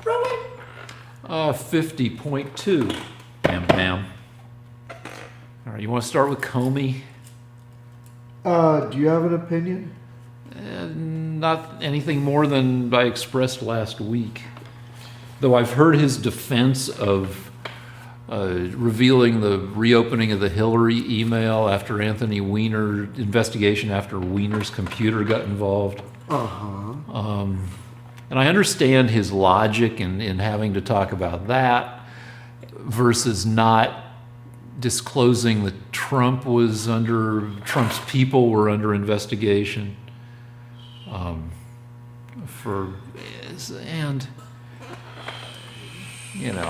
Really? 50.2. Pam Pam. All right, you want to start with Comey? Do you have an opinion? Not anything more than I expressed last week. Though I've heard his defense of revealing the reopening of the Hillary email after Anthony Weiner, investigation after Weiner's computer got involved. And I understand his logic in having to talk about that versus not disclosing that Trump's people were under investigation. I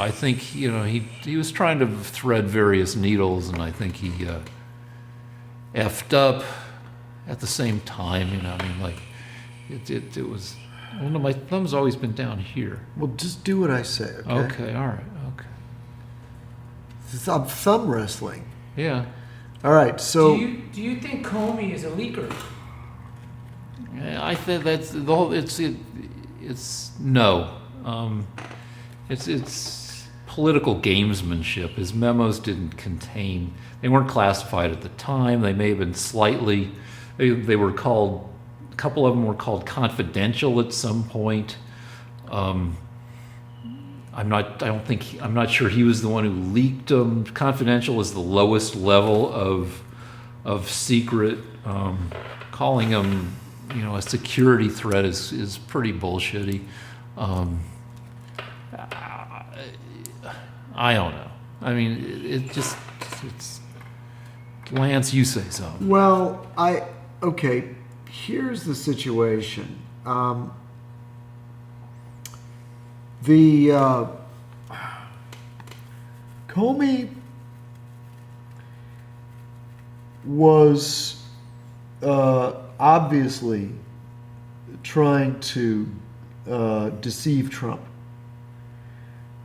think, he was trying to thread various needles, and I think he effed up at the same time, it was, my thumb's always been down here. Well, just do what I say, okay? Okay, all right, okay. I'm thumb wrestling. Yeah. All right, so... Do you think Comey is a leaker? I think that's the whole, no. It's political gamesmanship. His memos didn't contain, they weren't classified at the time. They may have been slightly, they were called, a couple of them were called confidential at some point. I'm not sure he was the one who leaked them. Confidential is the lowest level of secret. Calling them, a security threat is pretty bullshitty. I don't know. I mean, it's Lance, you say so. Well, okay, here's the situation. Comey was obviously trying to deceive Trump,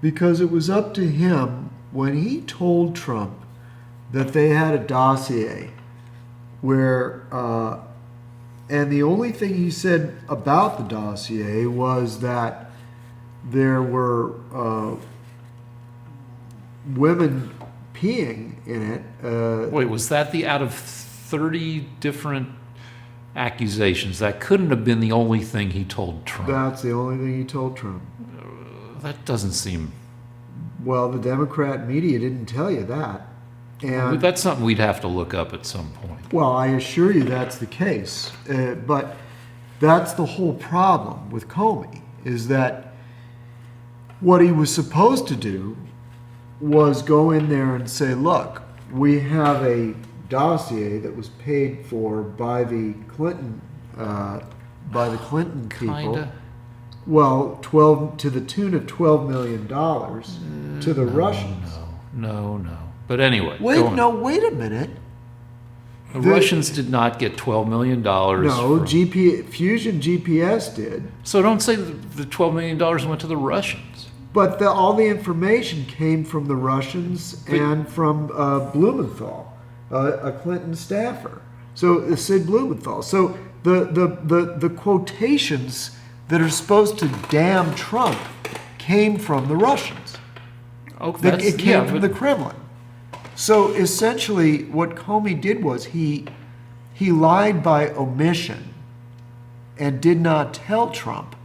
because it was up to him when he told Trump that they had a dossier where, and the only thing he said about the dossier was that there were women peeing in it. Wait, was that the out of 30 different accusations? That couldn't have been the only thing he told Trump. That's the only thing he told Trump. That doesn't seem... Well, the Democrat media didn't tell you that. And that's something we'd have to look up at some point. Well, I assure you that's the case. But that's the whole problem with Comey, is that what he was supposed to do was go in there and say, look, we have a dossier that was paid for by the Clinton people. Kinda. Well, to the tune of $12 million to the Russians. No. But anyway. Wait a minute. The Russians did not get $12 million. No, Fusion GPS did. So don't say the $12 million went to the Russians. But all the information came from the Russians and from Blumenthal, a Clinton staffer. So Sid Blumenthal. So the quotations that are supposed to damn Trump came from the Russians. It came from the Kremlin. So essentially what Comey did was he lied by omission and did not tell Trump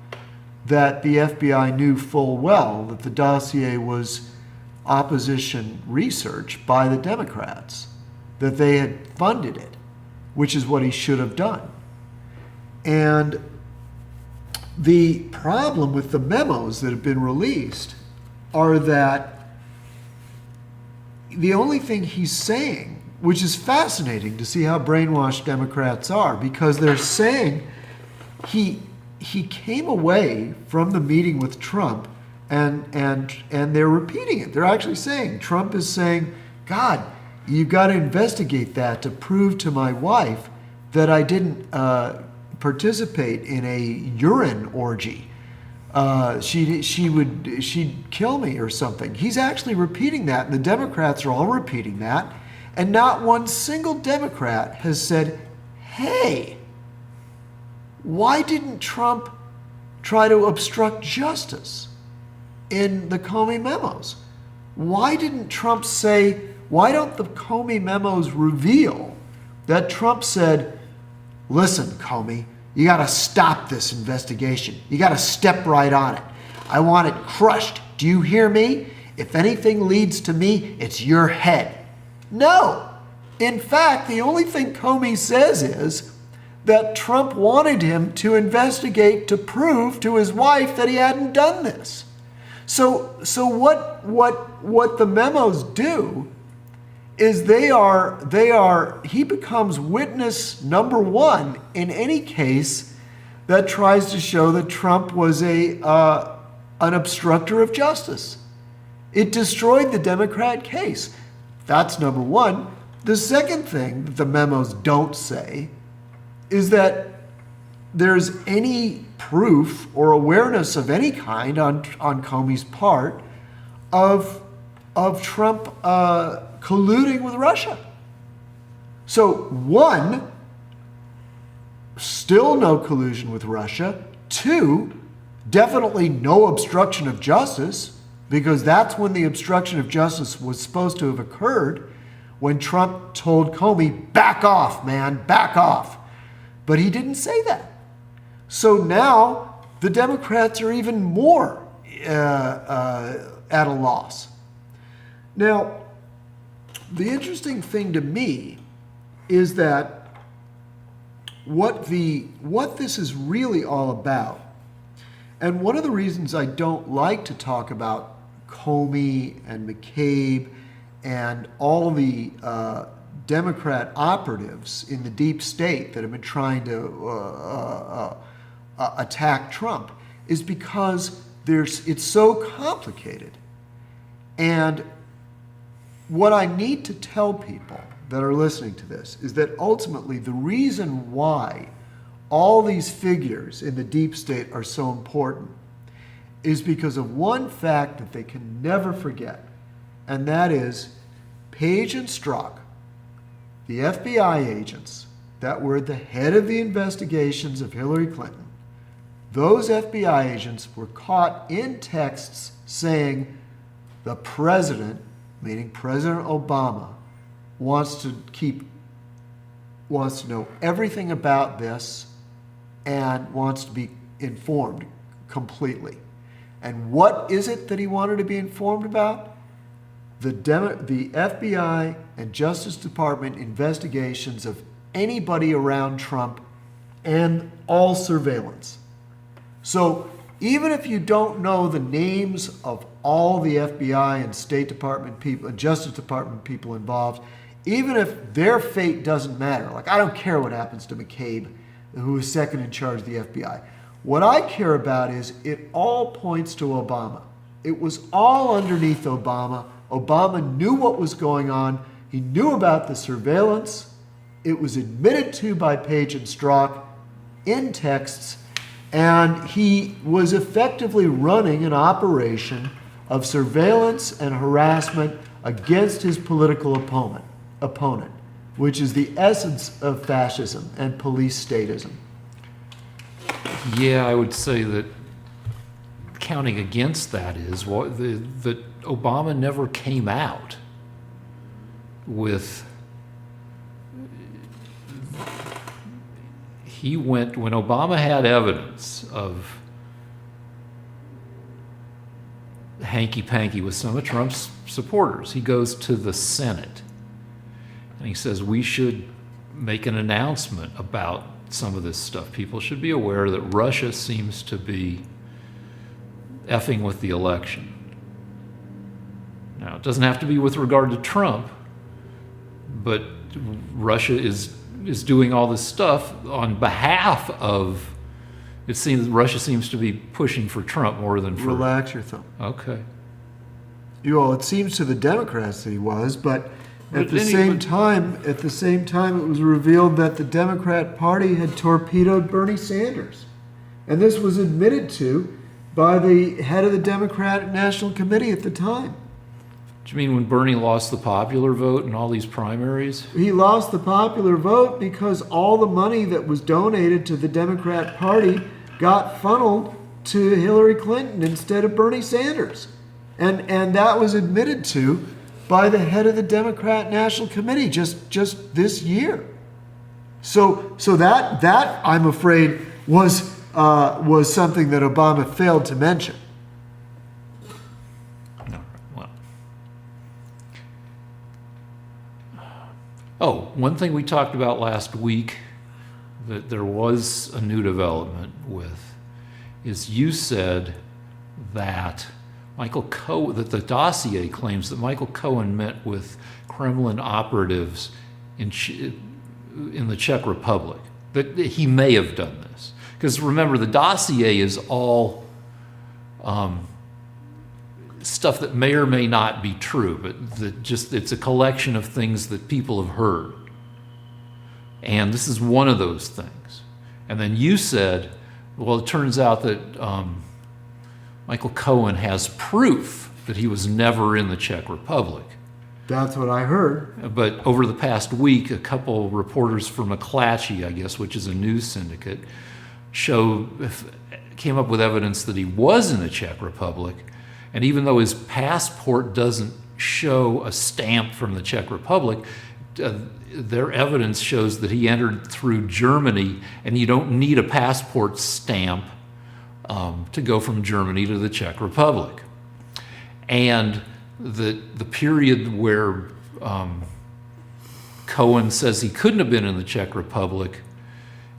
that the FBI knew full well that the dossier was opposition research by the Democrats, that they had funded it, which is what he should have done. And the problem with the memos that have been released are that the only thing he's saying, which is fascinating to see how brainwashed Democrats are, because they're saying he came away from the meeting with Trump and they're repeating it. They're actually saying, Trump is saying, God, you've got to investigate that to prove to my wife that I didn't participate in a urine orgy. She'd kill me or something. He's actually repeating that, and the Democrats are all repeating that, and not one single Democrat has said, hey, why didn't Trump try to obstruct justice? in the Comey memos. Why didn't Trump say, why don't the Comey memos reveal that Trump said, listen, Comey, you got to stop this investigation. You got to step right on it. I want it crushed. Do you hear me? If anything leads to me, it's your head. No. In fact, the only thing Comey says is that Trump wanted him to investigate to prove to his wife that he hadn't done this. So what the memos do is he becomes witness number one in any case that tries to show that Trump was an obstructor of justice. It destroyed the Democrat case. That's number one. The second thing that the memos don't say is that there's any proof or awareness of any kind on Comey's part of Trump colluding with Russia. So one, still no collusion with Russia. Two, definitely no obstruction of justice, because that's when the obstruction of justice was supposed to have occurred, when Trump told Comey, back off, man, back off. But he didn't say that. So now the Democrats are even more at a loss. Now, the interesting thing to me is that what this is really all about, and one of the reasons I don't like to talk about Comey and McCabe and all the Democrat operatives in the deep state that have been trying to attack Trump, is because it's so complicated. And what I need to tell people that are listening to this is that ultimately the reason why all these figures in the deep state are so important is because of one fact that they can never forget, and that is Page and Strzok, the FBI agents that were at the head of the investigations of Hillary Clinton. Those FBI agents were caught in texts saying the president, meaning President Obama, wants to know everything about this and wants to be informed completely. And what is it that he wanted to be informed about? The FBI and Justice Department investigations of anybody around Trump and all surveillance. So even if you don't know the names of all the FBI and State Department people and Justice Department people involved, even if their fate doesn't matter, like I don't care what happens to McCabe, who is second in charge of the FBI. What I care about is it all points to Obama. It was all underneath Obama. Obama knew what was going on. He knew about the surveillance. It was admitted to by Page and Strzok in texts, and he was effectively running an operation of surveillance and harassment against his political opponent, which is the essence of fascism and police statism. Yeah, I would say that counting against that is that Obama never came out with. He went when Obama had evidence of hanky-panky with some of Trump's supporters. He goes to the Senate and he says we should make an announcement about some of this stuff. People should be aware that Russia seems to be effing with the election. Now, it doesn't have to be with regard to Trump, but Russia is doing all this stuff on behalf of. It seems Russia seems to be pushing for Trump more than for. Relax your thumb. Okay. Well, it seems to the Democrats that he was, but at the same time, it was revealed that the Democrat Party had torpedoed Bernie Sanders, and this was admitted to by the head of the Democratic National Committee at the time. Do you mean when Bernie lost the popular vote in all these primaries? He lost the popular vote because all the money that was donated to the Democrat Party got funneled to Hillary Clinton instead of Bernie Sanders. And that was admitted to by the head of the Democrat National Committee just this year. So that I'm afraid was something that Obama failed to mention. No, well. Oh, one thing we talked about last week that there was a new development with is you said that that the dossier claims that Michael Cohen met with Kremlin operatives in the Czech Republic, that he may have done this. Because remember, the dossier is all stuff that may or may not be true, but it's a collection of things that people have heard. And this is one of those things. And then you said, well, it turns out that Michael Cohen has proof that he was never in the Czech Republic. That's what I heard. But over the past week, a couple reporters from McClatchy, I guess, which is a news syndicate, came up with evidence that he was in the Czech Republic. And even though his passport doesn't show a stamp from the Czech Republic, their evidence shows that he entered through Germany, and you don't need a passport stamp to go from Germany to the Czech Republic. And the period where Cohen says he couldn't have been in the Czech Republic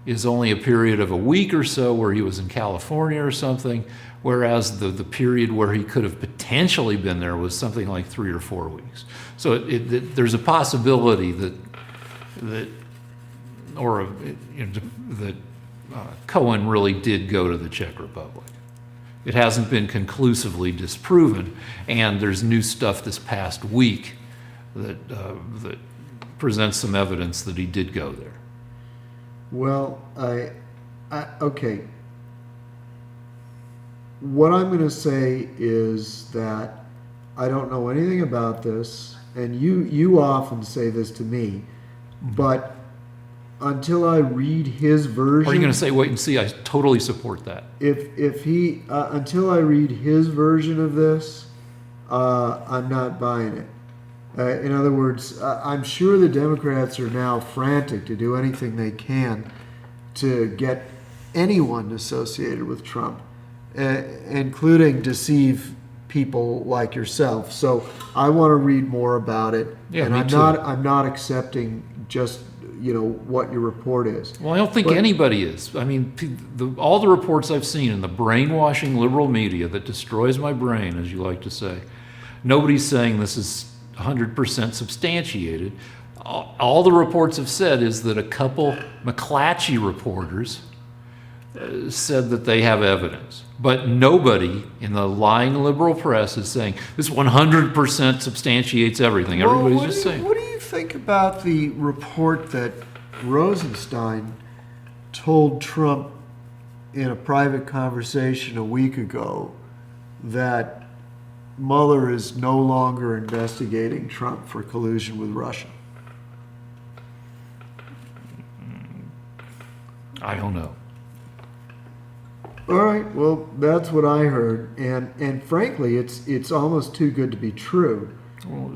is only a period of a week or so where he was in California or something, whereas the period where he could have potentially been there was something like 3 or 4 weeks. So there's a possibility that Cohen really did go to the Czech Republic. It hasn't been conclusively disproven, and there's new stuff this past week that presents some evidence that he did go there. Well, okay. What I'm going to say is that I don't know anything about this, and you often say this to me, but until I read his version. Or are you going to say wait and see? I totally support that. If he until I read his version of this, I'm not buying it. In other words, I'm sure the Democrats are now frantic to do anything they can to get anyone associated with Trump, including deceive people like yourself. So I want to read more about it, yeah, and me I'm not accepting just what your report is. Well, I don't think anybody is. I mean, all the reports I've seen in the brainwashing liberal media that destroys my brain, as you like to say, nobody's saying this is 100% substantiated. All the reports have said is that a couple McClatchy reporters said that they have evidence. But nobody in the lying liberal press is saying this 100% substantiates everything. Everybody's just saying. What do you think about the report that Rosenstein told Trump in a private conversation a week ago that Mueller is no longer investigating Trump for collusion with Russia? I don't know. All right, well, that's what I heard, and frankly, it's almost too good to be true.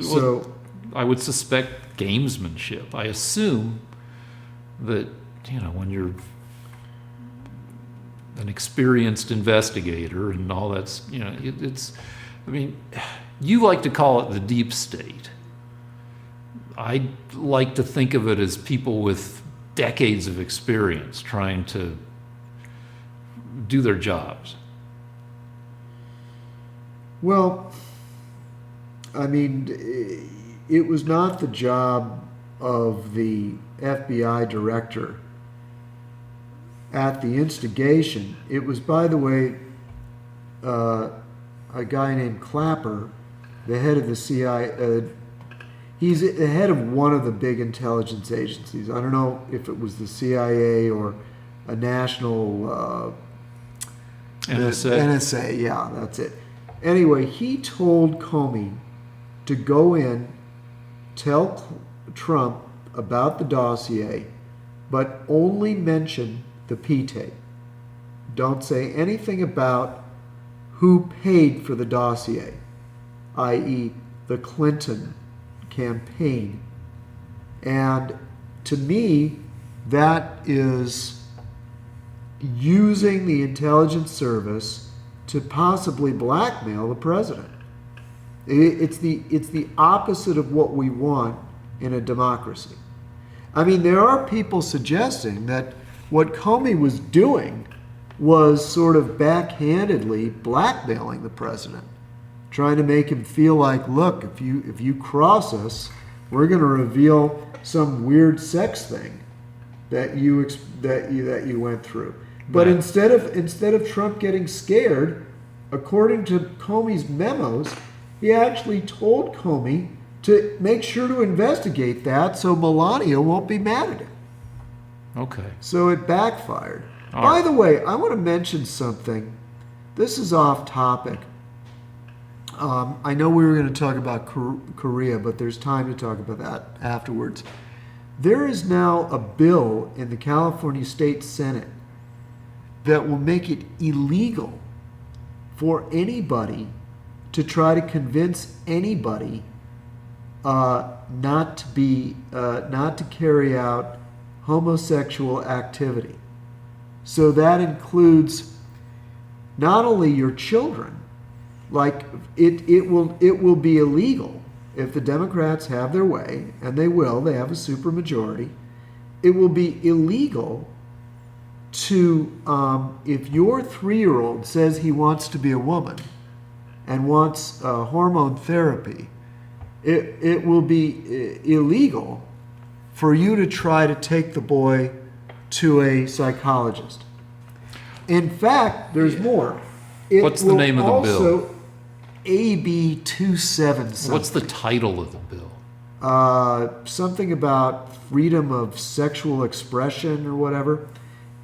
So I would suspect gamesmanship. I assume that when you're an experienced investigator and all that's it's. I mean, you like to call it the deep state. I like to think of it as people with decades of experience trying to do their jobs. Well, I mean, it was not the job of the FBI director at the instigation. It was, by the way, a guy named Clapper, the head of the CIA. He's the head of one of the big intelligence agencies. I don't know if it was the CIA or a national NSA. NSA, yeah, that's it. Anyway, he told Comey to go in, tell Trump about the dossier, but only mention the P tape. don't say anything about who paid for the dossier, i.e., the Clinton campaign. And to me, that is using the intelligence service to possibly blackmail the president. It's the opposite of what we want in a democracy. I mean, there are people suggesting that what Comey was doing was sort of backhandedly blackmailing the president, trying to make him feel like, look, if you cross us, we're going to reveal some weird sex thing that you went through. But Right. instead of Trump getting scared, according to Comey's memos, he actually told Comey to make sure to investigate that so Melania won't be mad at him. Okay. So it backfired. All By right. the way, I want to mention something. This is off topic. I know we were going to talk about Korea, but there's time to talk about that afterwards. There is now a bill in the California State Senate that will make it illegal for anybody to try to convince anybody not to carry out homosexual activity. So that includes not only your children, like it will be illegal if the Democrats have their way, and they will, they have a supermajority. It will be illegal to, if your 3-year-old says he wants to be a woman and wants hormone therapy, it will be illegal for you to try to take the boy to a psychologist. In fact, there's more. It What's the will name of the bill? also AB 27 something. What's the title of the bill? Something about freedom of sexual expression or whatever.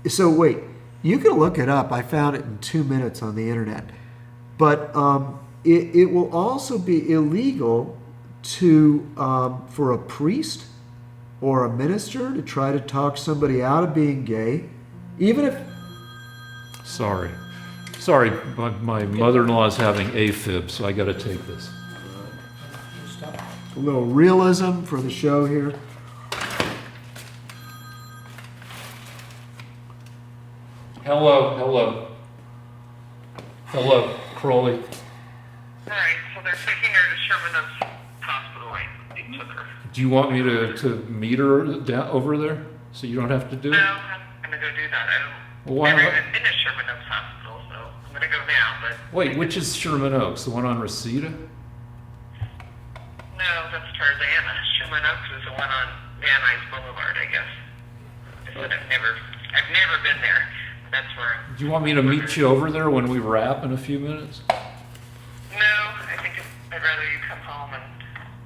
So wait, you can look it up. I found it in 2 minutes on the internet. But it will also be illegal to for a priest or a minister to try to talk somebody out of being gay, even if Sorry, my mother-in-law is having AFib, so I got to take this. Stop. a little realism for the show here. Hello, Crowley. All right, so they're taking her to Sherman Oaks Hospital, right? They took her. Do you want me to meet her down over there so you don't have to do No, it? I'm gonna go do that. Well, why I've never not? even been to Sherman Oaks Hospital, so I'm gonna go now. But Wait, which is Sherman Oaks? The one on Reseda? no, that's Tarzana. Sherman Oaks is the one on Van Nuys Boulevard, I guess. I said I've never been there. That's where. Do you want me to meet you over there when we wrap in a few minutes? No, I think I'd rather you come home and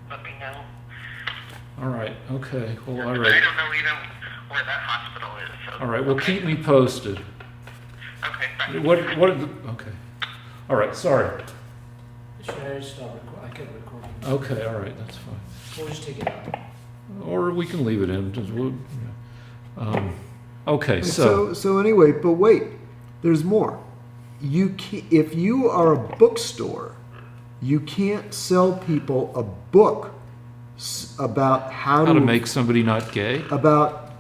let me know. All right. Okay. Well, all I right. don't know even where that hospital is. So. All right. Well, keep me posted. Okay. Bye. What are the? Okay. All right. Sorry. Should I stop recording? I kept recording. Okay. All right. That's fine. We'll just take it out. Or we can leave it in. Okay. So So anyway, but wait, there's more. If you are a bookstore, you can't sell people a book about how how to make somebody not gay?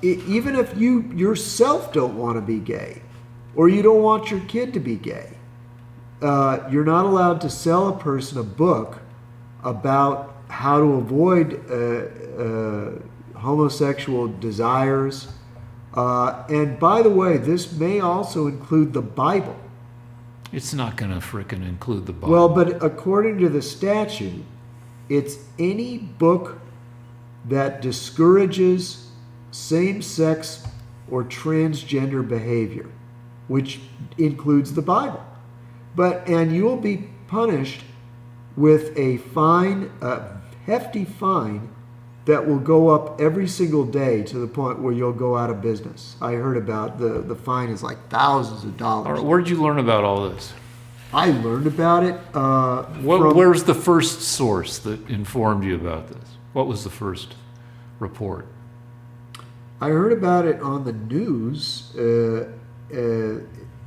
even if you yourself don't want to be gay, or you don't want your kid to be gay, you're not allowed to sell a person a book about how to avoid homosexual desires. And by the way, this may also include the Bible. It's not going to frickin' include the Bible. Well, but according to the statute, it's any book that discourages same-sex or transgender behavior, which includes the Bible. And you'll be punished with a fine, a hefty fine, that will go up every single day to the point where you'll go out of business. I heard about the fine is like thousands of dollars. All right, where'd you learn about all this? I learned about it Where's the first source that informed you about this? What was the first report? I heard about it on the news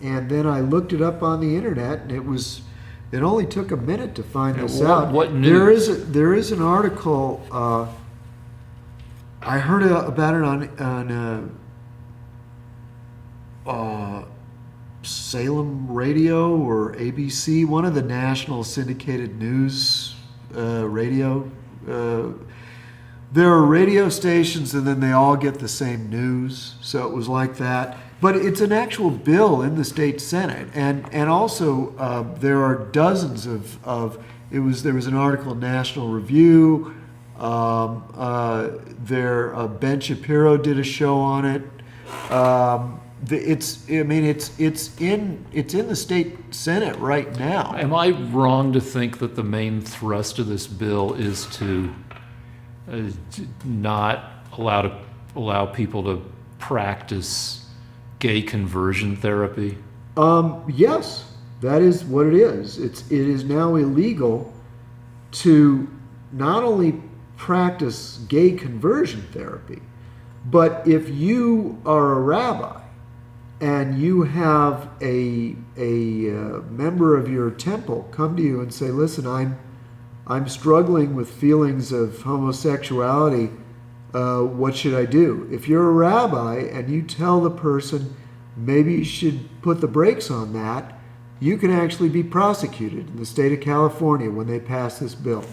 and then I looked it up on the internet, and it only took a minute to find Yeah, this what- out. what There news? there is an article. I heard about it on Salem Radio or ABC, one of the national syndicated news radio. There are radio stations, and then they all get the same news. So it was like that. But it's an actual bill in the state senate, and also there are dozens of. There was an article in National Review. Ben Shapiro did a show on it. It's in the state senate right now. Am I wrong to think that the main thrust of this bill is to not allow people to practice gay conversion therapy? Yes, that is what it is. It is now illegal to not only practice gay conversion therapy, but if you are a rabbi and you have a member of your temple come to you and say, "Listen, I'm struggling with feelings of homosexuality. What should I do?" If you're a rabbi and you tell the person maybe you should put the brakes on that, you can actually be prosecuted in the state of California when they pass this bill.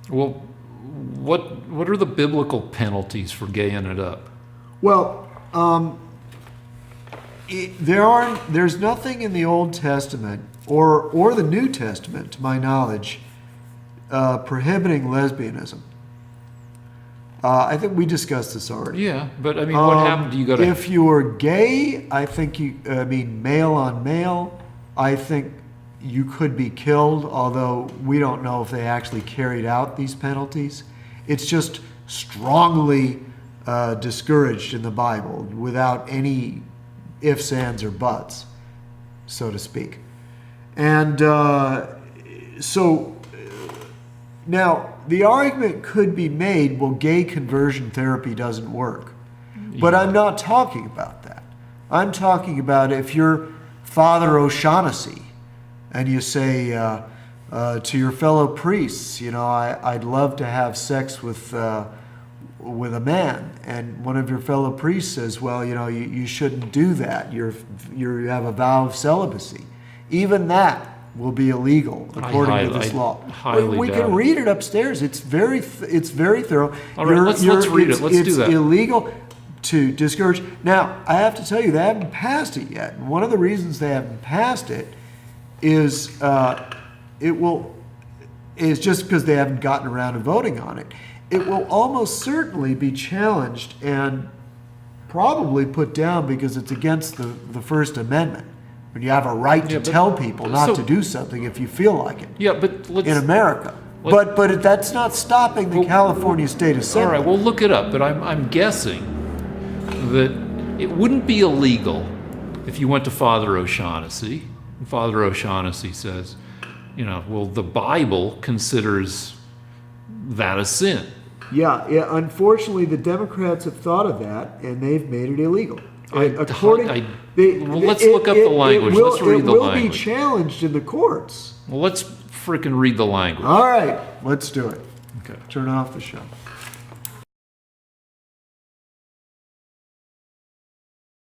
Well, what are the biblical penalties for gaying it up? Well, there's nothing in the Old Testament or the New Testament, to my knowledge, prohibiting lesbianism. I think we discussed this already. Yeah, but I mean, what happened? Do you go to? If you are gay, I think male on male, I think you could be killed, although we don't know if they actually carried out these penalties. It's just strongly discouraged in the Bible without any ifs, ands, or buts, so to speak. And so now the argument could be made, well, gay conversion therapy doesn't work. But I'm not talking about that. I'm talking about if you're Father O'Shaughnessy and you say to your fellow priests, I'd love to have sex with a man, and one of your fellow priests says, well, you shouldn't do that. You have a vow of celibacy. Even that will be illegal according to this law. We can read it upstairs. It's very thorough. All right, let's read it. Let's do that. It's illegal to discourage. Now, I have to tell you, they haven't passed it yet. And one of the reasons they haven't passed it is is just because they haven't gotten around to voting on it. It will almost certainly be challenged and probably put down because it's against the First Amendment. When you have a right to tell people not to do something if you feel like it. Yeah, but in America. But that's not stopping the California State Assembly. All right, we'll look it up. But I'm guessing that it wouldn't be illegal if you went to Father O'Shaughnessy. And Father O'Shaughnessy says, well, the Bible considers that a sin. Yeah. Unfortunately, the Democrats have thought of that, and they've made it illegal. Let's look up the language. Let's read the language. It will be challenged in the courts. Well, let's frickin' read the language. All right, let's do it. Okay. Turn off the show.